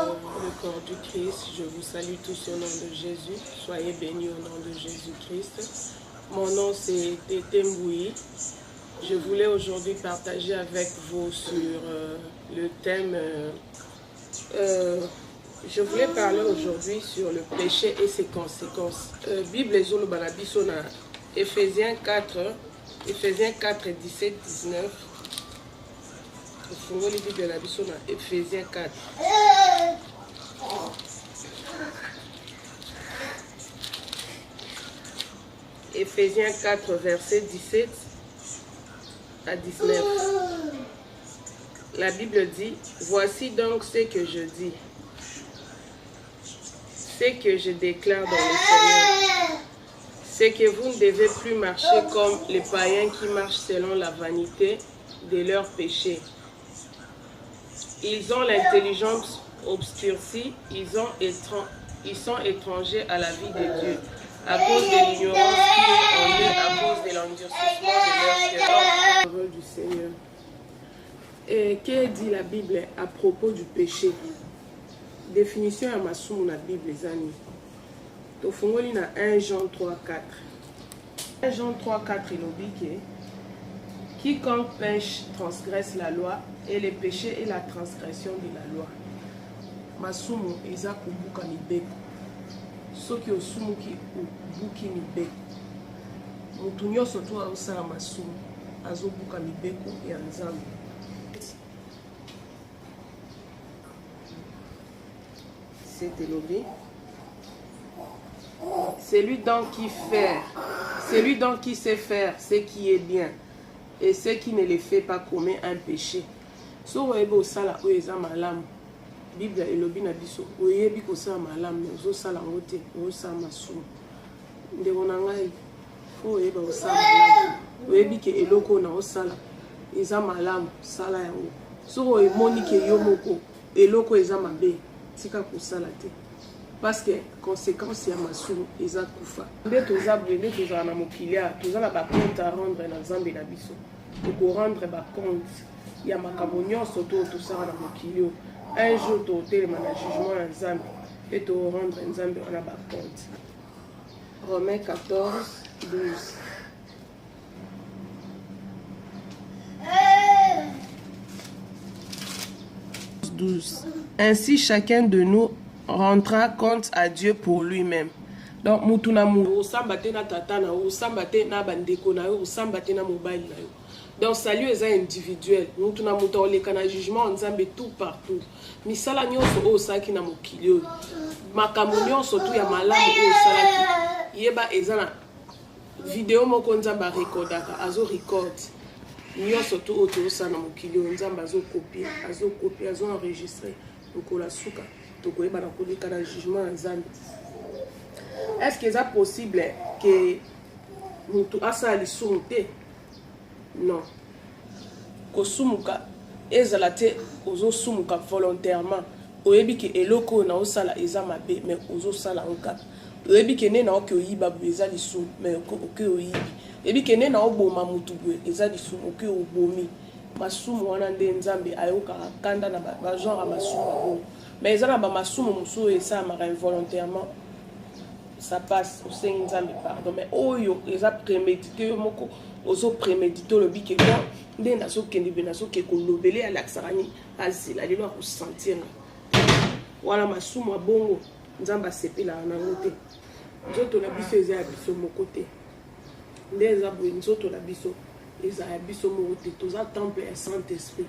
le corps du Christ. Je vous salue tous au nom de Jésus. Soyez bénis au nom de Jésus-Christ. Mon nom c'est Tété Mboui. Je voulais aujourd'hui partager avec vous sur le thème. Je voulais parler aujourd'hui sur le péché et ses conséquences. Bible ezolo banabiso na Éphésiens 4, 17, 19. Fungoli Bible na biso na Éphésiens 4. Éphésiens 4, verset 17 à 19. La Bible dit, voici donc ce que je dis, ce que je déclare dans le Seigneur, c'est que vous ne devez plus marcher comme les païens qui marchent selon la vanité de leurs péchés. Ils ont l'intelligence obscurcie, ils sont étrangers à la vie de Dieu, à cause de l'ignorance qui est en eux, à cause de l'endurcissement de leur cœur. Parole du Seigneur. Et que dit la Bible à propos du péché? Définition à masumu na Bible zani. Tofungoli na 1 Jean 3, 4. 1 Jean 3, 4 ilobike. Quiconque pêche transgresse la loi, et le péché est la transgression de la loi. Masumu eza kubuka mibeko. Soki osumuki ubuki mibeko. Mutu nyonso to azosala masumu azobuka mibeko ya Nzambe. C'est élevé. Celui donc qui sait faire ce qui est bien et ce qui ne le fait pas commet un péché. So oyebi osala oyo eza malamu. Bible elobi na biso oyebi kosala malamu mais ozosala yango te ozosala masumu. Ndeko na ngai fo oyeba osala malamu. Oyebi ke eloko na osala eza malamu sala yango. So oyemoni ke yo moko eloko eza mabe tika kosala te. Parce que conséquence ya masumu eza kufa. Nde toza brûlé toza na mokilia toza na ba compte à rendre na Nzambe na biso. Pour rendre ba compte ya makambo nyonso to tosala na mokilio. Un jour to telema na jugement na Nzambe et to rendre Nzambe na ba compte. Romains 14, 12. Ainsi chacun de nous rendra compte à Dieu pour lui-même. Donc mutuna mu osambate na tata na osambate na bandeko na osambate na mobile na yo. Donc salut est individuel. Mutuna muta oleka na jugement Nzambe tout partout. Misala nyonso o saki na mokilio. Makambo nyonso tu ya malamu o salaki. Yeba ezana vidéo moko Nzambe recordaka azo record. Nyonso tu o to sana mokilio Nzambe azo copier, azo enregistrer. Okola suka tokoyeba na koleka na jugement ya Nzambe. Est-ce que c'est possible que mutu asala lisumu te? Non. Kosumuka ezala te ozosumuka volontairement. Oyebi ke eloko na osala eza mabe mais ozosala nka. Oyebi ke ne na oke oyiba eza lisumu mais oke oyibi. Oyebi ke ne na oboma mutu eza lisumu oke obomi. Masumu wana nde Nzambe ayoka kanda na ba genre masumu abo. Mais ezala ba masumu musu esa mara involontairement. Ça passe au sein Nzambe pardon mais oyo eza prémédité moko ozo prémédité le bike ko nde nazo kende be nazo ke ko lobele ala kisarani azila lelo ko sentir wala masumu abongo Nzamba sepela na ngote nzoto na biso eza biso moko te nde eza bo nzoto na biso eza biso moko te toza temple ya Saint-Esprit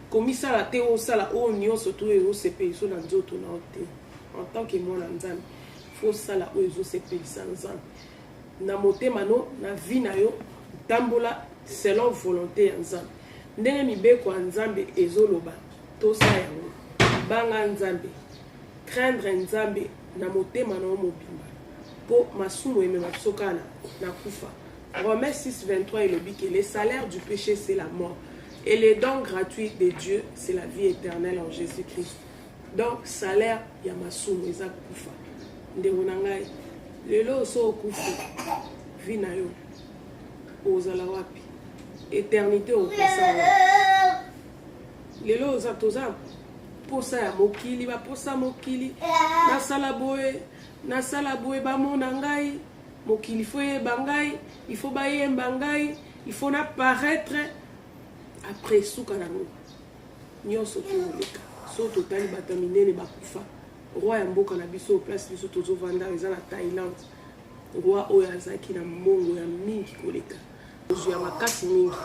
komisa la te o sala o nyonso to e o sepela so na nzoto na te en tant que moi na Nzambe faut sala o ezo sepelisa Nzambe na motema no na vie na yo tambola selon volonté ya Nzambe ndenge mibeko ya Nzambe ezoloba tosala yango banga Nzambe craindre Nzambe na motema na mobimba po masumu emema biso kana na kufa. Romains 6, 23 elobi que le salaire du péché c'est la mort et le don gratuit de Dieu c'est la vie éternelle en Jésus-Christ. Donc salaire ya masumu eza kufa. Ndeko na ngai lelo so okufu vi na yo ozala wapi éternité opesa lelo oza toza posa ya mokili ba posa mokili na sala boye ba mona ngai mokili faut yeba ngai il faut ba yemba ngai il faut na paraître après suka nango nyonso toleka so totali bato minene bakufa roi ya mboka na biso place biso tozovanda eza na Thaïlande roi oyo azalaki na mbongo ya mingi koleka ozwi ya makasi mingi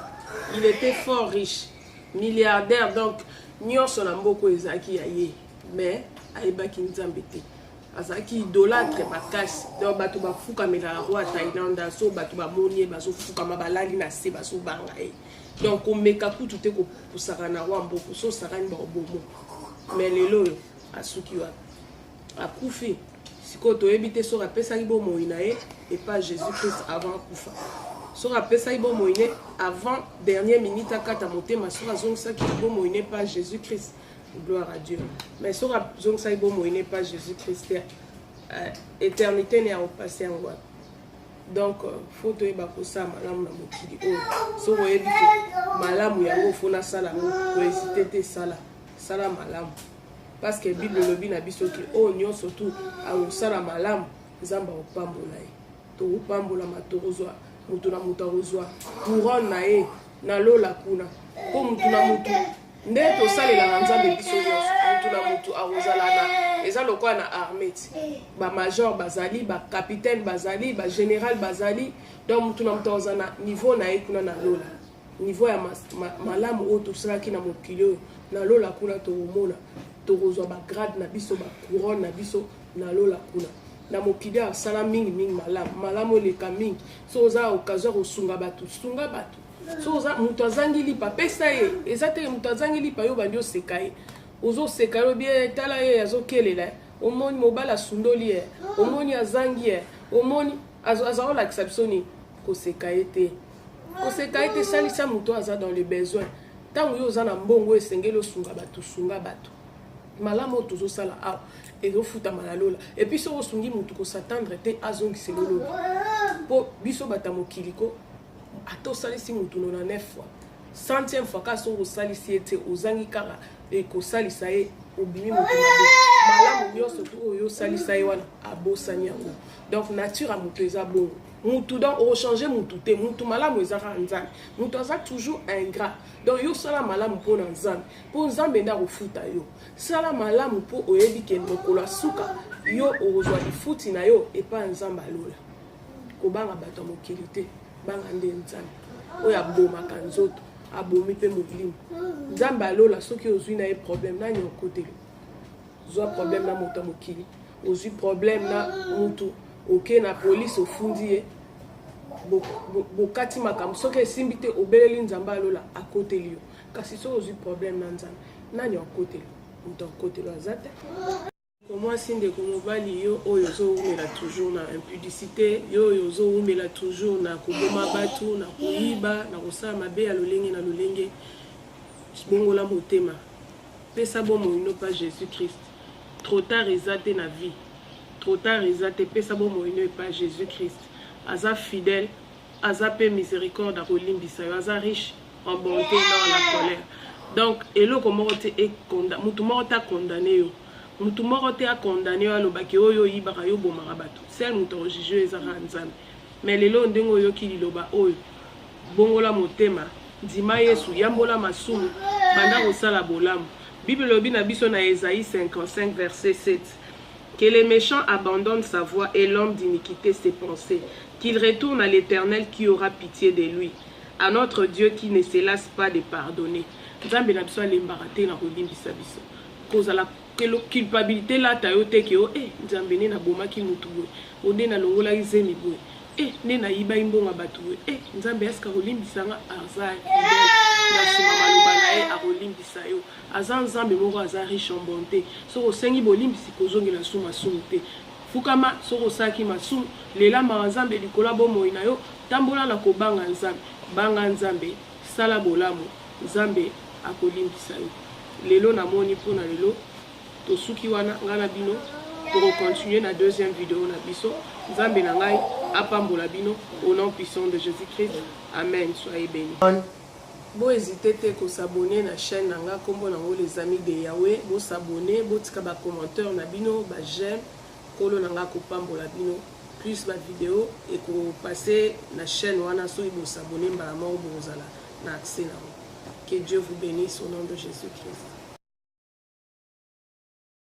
il était fort riche milliardaire donc nyonso na mboka ezalaki ya ye mais ayebaki nzambe te azalaki idolâtre makasi donc bato bafukamela roi ya Thaïlande so bato bamoni ye bazofukama balali na se bazobanga ye donc omeka kutu te kopusaka na roi mboka so osakani baobomo mais lelo oyo asuki wapi akufi sikoyo toyebi te soki apesaki bomoi na ye epa Jésus Christ avant akufa soki apesaki bomoi ne avant dernière minute akata motema soki azongisaki bomoi ne pa Jésus Christ gloire à Dieu mais soki azongisaki bomoi ne pa Jésus Christ éternité ne akopasi yango wapi donc faut toyeba kosala malamu na mokili oyo soki oyebi te malamu yango fo nasala yango kohésite te sala malamu parce que Bible lobi na biso ki oyo nyonso tu akosala malamu nzambe akopambola ye tokopambola matorozwa mutu na mutu akozwa couronne na ye na lola kuna mpo mutu na mutu nde tosalelaka nzambe biso nyonso mutu na mutu akozala na eza lokola na armée bamajor bazali bacapitaine bazali bagénéral bazali donc mutu na mutu akozala na niveau na ye kuna na lola niveau ya malamu oyo tosalaki na mokili oyo na lola kuna tokomona tokozwa bagrade na biso bacouronne na biso na lola kuna na mokili asala mingi malamu eleka mingi so oza occasion kosunga bato sunga bato so oza mutu azangi lipa pesa ye eza te mutu azangi lipa yo bandi oseka ye ozoseka yo bie tala ye azokelela omoni mobali asundoli ye omoni azangi ye omoni azolakisa biso nini koseka ye te salisa mutu aza dans le besoin ntango yo oza na mbongo esengeli osunga bato sunga bato malamu oyo tozosala awa ezofutama na lola epuis soki osungi mutu kosatendre te azongisela lola mpo biso bata mokili ko ata osalisi mutu 99 fois 100e fois kasi soki osalisi ye te ozangi kaka ekosalisa ye obimi mutu mabe malamu nyonso tu oyo osalisa ye wana abosani yango donc nature ya mutu eza bongo mutu donc ochange mutu te mutu malamu ezaka nzambe mutu aza toujours ingrat donc yo sala malamu mpo na nzambe mpo nzambe nde akofuta yo sala malamu mpo oyebi ke mokolo asuka yo okozwa lifuti na yo epa nzambe alola kobanga bato ya mokili te banga nde nzambe oyo abomaka nzoto abomi mpe molimo nzambe alola soki ozwi na ye problème nani okoteli ozwa problème na moto ya mokili ozwi problème na mutu oke na police ofundi ye bokati makambo soki esimbi te obeleli nzambe alola akoteli yo kasi soki ozwi problème na nzambe nani akoteli moto akoteli aza te komwasi ndeko mobali yo oyo ozowumela toujours na impudicité yo oyo ozowumela toujours na koboma bato na koyiba na kosala mabe ya lolenge na lolenge bongola motema pesa bomoi no pa Jésus Christ trop tard eza te na vie trop tard eza te pesa bomoi no pa Jésus Christ aza fidèle aza pe miséricorde akolimbisa yo aza riche en bonté dans la colère donc eloko moko te mutu moko te akondane yo mutu moko te akondane yo alobaki oyo oyibaka yo bomaka bato sel mutu akojuge yo ezaka nzambe mais lelo ndenge oyoki liloba oyo bongola motema ndima Yesu yambola masumu banda kosala bolamu Bible lobi na biso na Ésaïe 55 verset 7 que les méchants abandonnent sa voie et l'homme d'iniquité ses pensées, qu'il retourne à l'Éternel qui aura pitié de lui, à notre Dieu qui ne se lasse pas de pardonner. Nzambe na biso alembaka te na kolimbisa biso kozala culpabilité la tayote ke o nzambe ne na bomaki mutu boye onde na longola izemi boye ne na yiba imbonga bato boye nzambe eska kolimbisanga aza na sima maloba na ye akolimbisa yo aza nzambe moko aza riche en bonté soko osengi bolimbisi kozongela su masumu te fukama soko osaki masumu lela maka nzambe likola bomoi na yo tambola na kobanga nzambe banga nzambe sala bolamu nzambe akolimbisa yo lelo namoni mpona lelo tosuki wana nga na bino tokocontinue na deuxième vidéo na biso nzambe na ngai apambola bino au nom puissant de Jésus-Christ amen soyez bénis. Bon, hésitez à s'abonner à la chaîne Nanga Kombo Nango les amis de Yahweh. Bon, s'abonner, bon, tika ba commentaire na bino, ba j'aime, kolo Nanga Kopambo la bino, plus ma vidéo et qu'on passer la chaîne wana so ibo s'abonner ba mort bozala na accès na. Que Dieu vous bénisse au nom de Jésus-Christ.